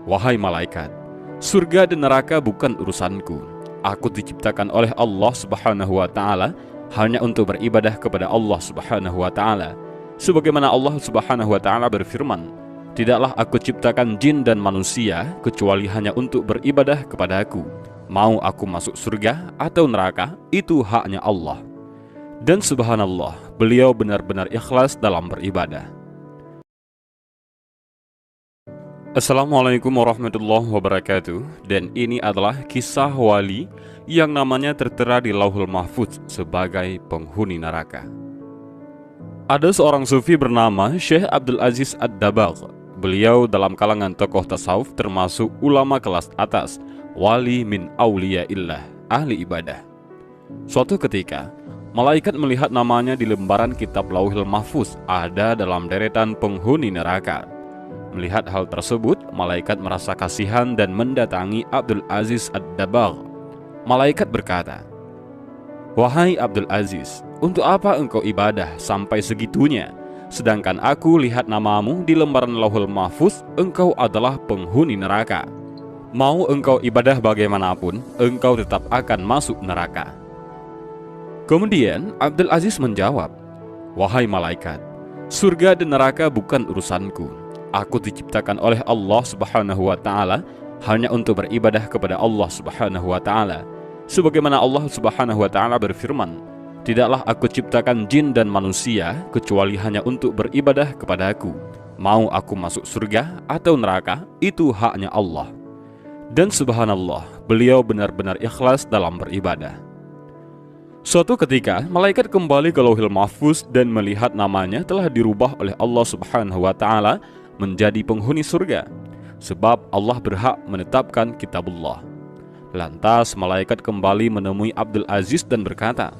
Wahai malaikat, surga dan neraka bukan urusanku. Aku diciptakan oleh Allah Subhanahu wa Ta'ala hanya untuk beribadah kepada Allah Subhanahu wa Ta'ala. Sebagaimana Allah Subhanahu wa Ta'ala berfirman, tidaklah aku ciptakan jin dan manusia kecuali hanya untuk beribadah kepadaku. Mau aku masuk surga atau neraka, itu haknya Allah. Dan subhanallah, beliau benar-benar ikhlas dalam beribadah. Assalamualaikum warahmatullahi wabarakatuh. Dan ini adalah kisah wali yang namanya tertera di Lauhul Mahfuz sebagai penghuni neraka. Ada seorang sufi bernama Syekh Abdul Aziz Ad-Dabagh. Beliau dalam kalangan tokoh tasawuf termasuk ulama kelas atas, wali min auliyaillah, ahli ibadah. Suatu ketika, malaikat melihat namanya di lembaran kitab Lauhul Mahfuz ada dalam deretan penghuni neraka. Melihat hal tersebut, malaikat merasa kasihan dan mendatangi Abdul Aziz Ad-Dabagh. Malaikat berkata, "Wahai Abdul Aziz, untuk apa engkau ibadah sampai segitunya? Sedangkan aku lihat namamu di lembaran Lauhul Mahfuz, engkau adalah penghuni neraka. Mau engkau ibadah bagaimanapun, engkau tetap akan masuk neraka." Kemudian Abdul Aziz menjawab, "Wahai malaikat, surga dan neraka bukan urusanku. Aku diciptakan oleh Allah Subhanahu wa Ta'ala hanya untuk beribadah kepada Allah Subhanahu wa Ta'ala. Sebagaimana Allah Subhanahu wa Ta'ala berfirman, tidaklah aku ciptakan jin dan manusia kecuali hanya untuk beribadah kepadaku. Mau aku masuk surga atau neraka, itu haknya Allah." Dan subhanallah, beliau benar-benar ikhlas dalam beribadah. Suatu ketika, malaikat kembali ke Lauhul Mahfuz dan melihat namanya telah dirubah oleh Allah Subhanahu wa Ta'ala menjadi penghuni surga, sebab Allah berhak menetapkan kitabullah. Lantas malaikat kembali menemui Abdul Aziz dan berkata,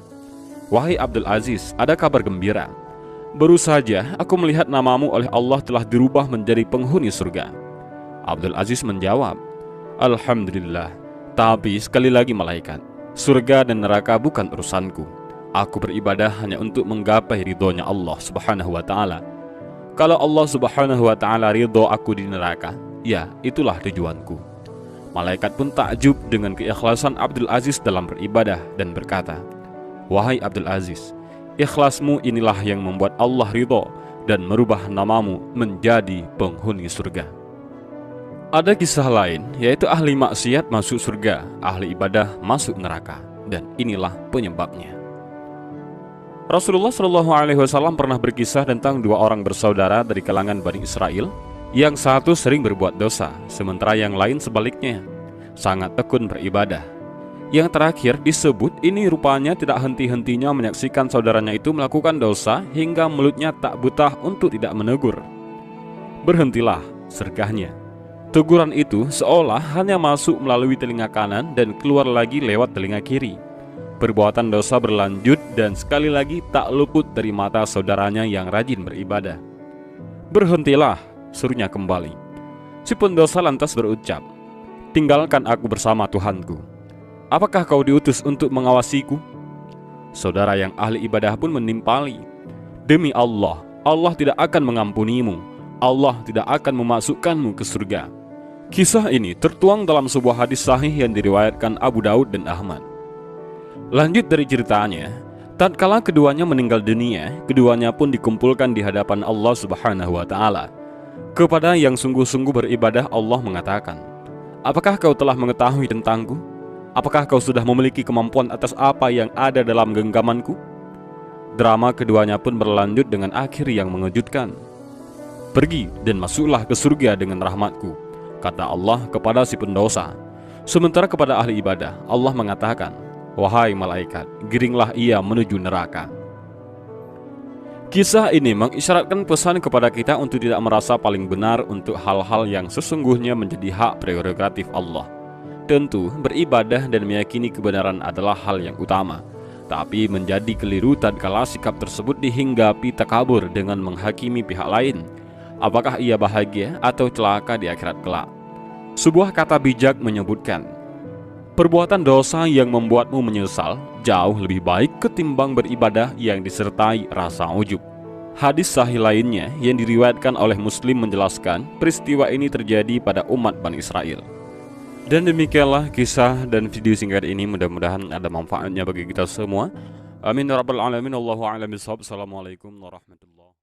"Wahai Abdul Aziz, ada kabar gembira. Baru saja aku melihat namamu oleh Allah telah dirubah menjadi penghuni surga." Abdul Aziz menjawab, "Alhamdulillah, tapi sekali lagi malaikat, surga dan neraka bukan urusanku. Aku beribadah hanya untuk menggapai ridhonya Allah Subhanahu wa Ta'ala. Kalau Allah Subhanahu wa Ta'ala ridho aku di neraka, ya itulah tujuanku." Malaikat pun takjub dengan keikhlasan Abdul Aziz dalam beribadah dan berkata, "Wahai Abdul Aziz, ikhlasmu inilah yang membuat Allah ridho dan merubah namamu menjadi penghuni surga." Ada kisah lain, yaitu ahli maksiat masuk surga, ahli ibadah masuk neraka, dan inilah penyebabnya. Rasulullah SAW pernah berkisah tentang dua orang bersaudara dari kalangan Bani Israel. Yang satu sering berbuat dosa, sementara yang lain sebaliknya, sangat tekun beribadah. Yang terakhir disebut ini rupanya tidak henti-hentinya menyaksikan saudaranya itu melakukan dosa hingga mulutnya tak betah untuk tidak menegur. "Berhentilah," sergahnya. Teguran itu seolah hanya masuk melalui telinga kanan dan keluar lagi lewat telinga kiri. Perbuatan dosa berlanjut dan sekali lagi tak luput dari mata saudaranya yang rajin beribadah. "Berhentilah," suruhnya kembali. Si pendosa lantas berucap, "Tinggalkan aku bersama Tuhanku. Apakah kau diutus untuk mengawasiku?" Saudara yang ahli ibadah pun menimpali, "Demi Allah, Allah tidak akan mengampunimu. Allah tidak akan memasukkanmu ke surga." Kisah ini tertuang dalam sebuah hadis sahih yang diriwayatkan Abu Daud dan Ahmad. Lanjut dari ceritanya, tatkala keduanya meninggal dunia, keduanya pun dikumpulkan di hadapan Allah Subhanahu wa Ta'ala. Kepada yang sungguh-sungguh beribadah, Allah mengatakan, "Apakah kau telah mengetahui tentangku? Apakah kau sudah memiliki kemampuan atas apa yang ada dalam genggamanku?" Drama keduanya pun berlanjut dengan akhir yang mengejutkan. "Pergi dan masuklah ke surga dengan rahmatku," kata Allah kepada si pendosa. Sementara kepada ahli ibadah, Allah mengatakan, "Wahai malaikat, giringlah ia menuju neraka." Kisah ini mengisyaratkan pesan kepada kita untuk tidak merasa paling benar untuk hal-hal yang sesungguhnya menjadi hak prerogatif Allah. Tentu, beribadah dan meyakini kebenaran adalah hal yang utama, tapi menjadi keliru tatkala sikap tersebut dihinggapi takabur dengan menghakimi pihak lain. Apakah ia bahagia atau celaka di akhirat kelak? Sebuah kata bijak menyebutkan, perbuatan dosa yang membuatmu menyesal jauh lebih baik ketimbang beribadah yang disertai rasa ujub. Hadis sahih lainnya yang diriwayatkan oleh Muslim menjelaskan peristiwa ini terjadi pada umat Bani Israel. Dan demikianlah kisah dan video singkat ini, mudah-mudahan ada manfaatnya bagi kita semua. Amin ya rabbal alamin. Allahu a'lam bishawab. Assalamualaikum warahmatullahi wabarakatuh.